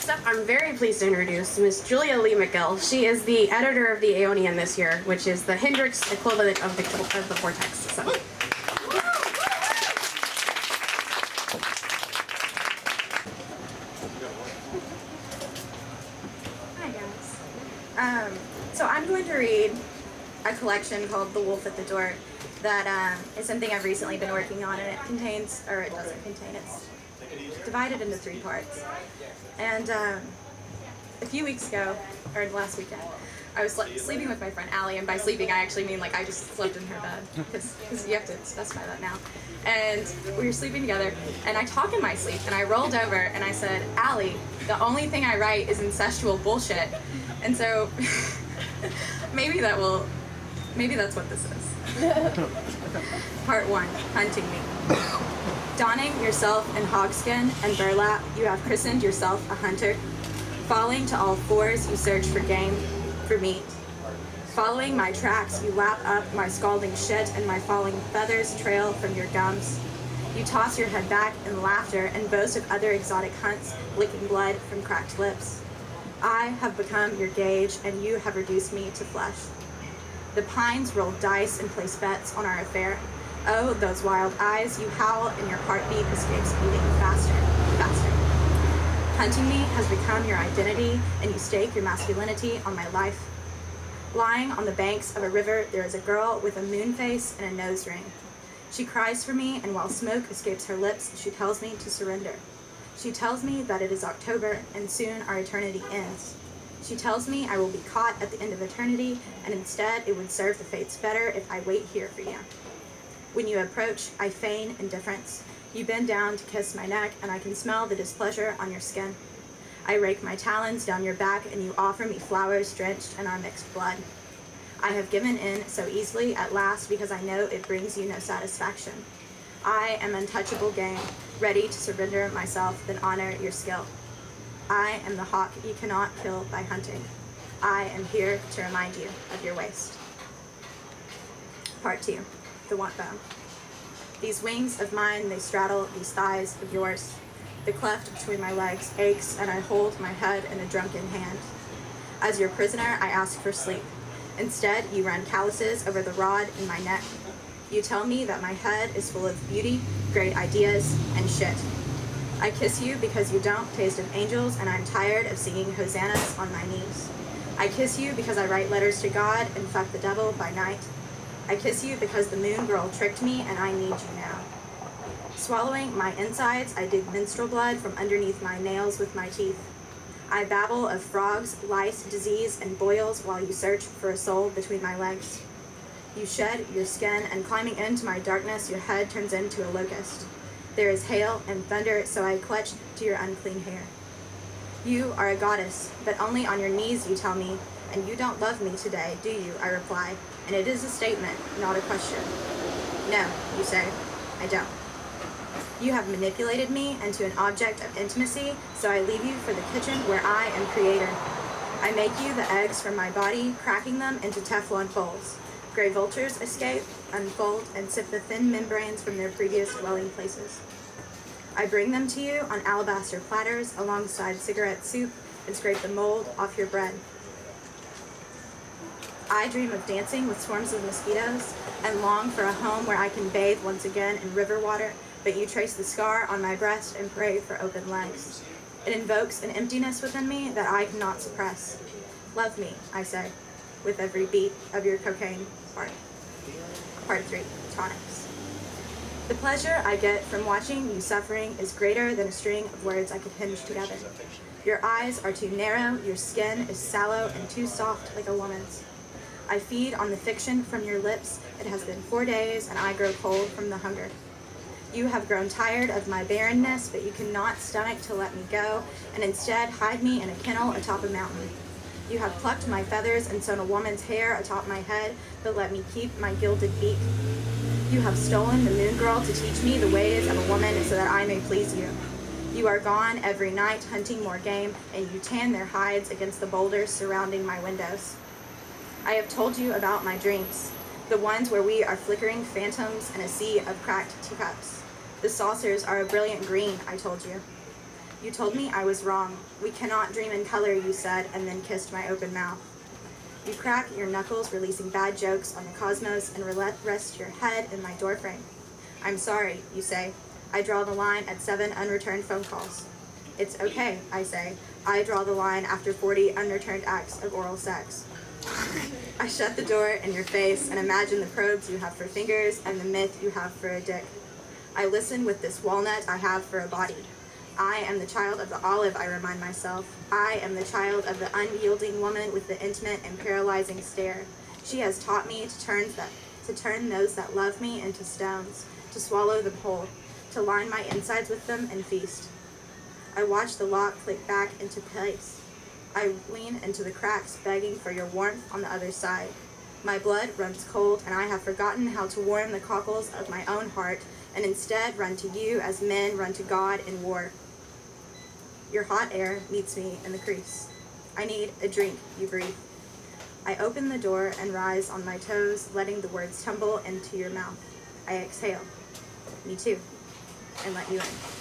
Next up, I'm very pleased to introduce Miss Julia Lee McGill. She is the editor of the Aeonian this year, which is the Hendrix equivalent of the Vortex. So. Hi guys. So I'm going to read a collection called The Wolf at the Door that is something I've recently been working on, and it contains, or it doesn't contain, it's divided into 3 parts. And a few weeks ago, or last weekend, I was sleeping with my friend Allie, and by sleeping I actually mean like I just slept in her bed, because you have to specify that now. And we were sleeping together, and I talk in my sleep, and I rolled over and I said, Allie, the only thing I write is incestual bullshit. And so maybe that's what this is. Part 1, hunting me. Donning yourself in hogskin and burlap, you have christened yourself a hunter. Falling to all fours, you search for game, for meat. Following my tracks, you lap up my scalding shit, and my falling feathers trail from your gums. You toss your head back in laughter and boast of other exotic hunts, licking blood from cracked lips. I have become your gauge, and you have reduced me to flesh. The pines roll dice and place bets on our affair. Oh, those wild eyes, you howl and your heartbeat escapes beating faster, faster. Hunting me has become your identity, and you stake your masculinity on my life. Lying on the banks of a river, there is a girl with a moon face and a nose ring. She cries for me, and while smoke escapes her lips, she tells me to surrender. She tells me that it is October, and soon our eternity ends. She tells me I will be caught at the end of eternity, and instead it would serve the fates better if I wait here for you. When you approach, I feign indifference. You bend down to kiss my neck, and I can smell the displeasure on your skin. I rake my talons down your back, and you offer me flowers drenched in our mixed blood. I have given in so easily at last because I know it brings you no satisfaction. I am untouchable game, ready to surrender myself, then honor your skill. I am the hawk you cannot kill by hunting. I am here to remind you of your waste. Part 2. The want bone. These wings of mine, they straddle these thighs of yours. The cleft between my legs aches, and I hold my head in a drunken hand. As your prisoner, I ask for sleep. Instead, you run calluses over the rod in my neck. You tell me that my head is full of beauty, great ideas, and shit. I kiss you because you don't taste of angels, and I'm tired of singing hosannas on my knees. I kiss you because I write letters to God and fuck the devil by night. I kiss you because the moon girl tricked me, and I need you now. Swallowing my insides, I dig menstrual blood from underneath my nails with my teeth. I babble of frogs, lice, disease, and boils while you search for a soul between my legs. You shed your skin, and climbing into my darkness, your head turns into a locust. There is hail and thunder, so I clutch to your unclean hair. You are a goddess, but only on your knees, you tell me, and you don't love me today, do you? I reply, and it is a statement, not a question. No, you say, I don't. You have manipulated me into an object of intimacy, so I leave you for the kitchen where I am creator. I make you the eggs from my body, cracking them into Teflon bowls. Gray vultures escape, unfold, and sip the thin membranes from their previous dwelling places. I bring them to you on alabaster platters alongside cigarette soup and scrape the mold off your bread. I dream of dancing with swarms of mosquitoes and long for a home where I can bathe once again in river water, but you trace the scar on my breast and pray for open legs. It invokes an emptiness within me that I cannot suppress. Love me, I say, with every beat of your cocaine heart. Part 3, tonics. The pleasure I get from watching you suffering is greater than a string of words I could hinge together. Your eyes are too narrow, your skin is sallow and too soft like a woman's. I feed on the fiction from your lips. It has been 4 days, and I grow cold from the hunger. You have grown tired of my barrenness, but you cannot stomach to let me go, and instead hide me in a kennel atop a mountain. You have plucked my feathers and sewn a woman's hair atop my head, but let me keep my gilded beak. You have stolen the moon girl to teach me the ways of a woman so that I may please you. You are gone every night hunting more game, and you tan their hides against the boulders surrounding my windows. I have told you about my dreams, the ones where we are flickering phantoms in a sea of cracked teacups. The saucers are a brilliant green, I told you. You told me I was wrong. We cannot dream in color, you said, and then kissed my open mouth. You crack your knuckles, releasing bad jokes on the cosmos, and rest your head in my doorframe. I'm sorry, you say. I draw the line at 7 unreturned phone calls. It's okay, I say. I draw the line after 40 unreturned acts of oral sex. I shut the door in your face and imagine the probes you have for fingers and the myth you have for a dick. I listen with this walnut I have for a body. I am the child of the olive, I remind myself. I am the child of the unyielding woman with the intimate and paralyzing stare. She has taught me to turn those that love me into stones, to swallow them whole, to line my insides with them and feast. I watch the lock click back into place. I lean into the cracks, begging for your warmth on the other side. My blood runs cold, and I have forgotten how to warm the cockles of my own heart, and instead run to you as men run to God in war. Your hot air meets me in the crease. I need a drink, you breathe. I open the door and rise on my toes, letting the words tumble into your mouth. I exhale. Me too. And let you in.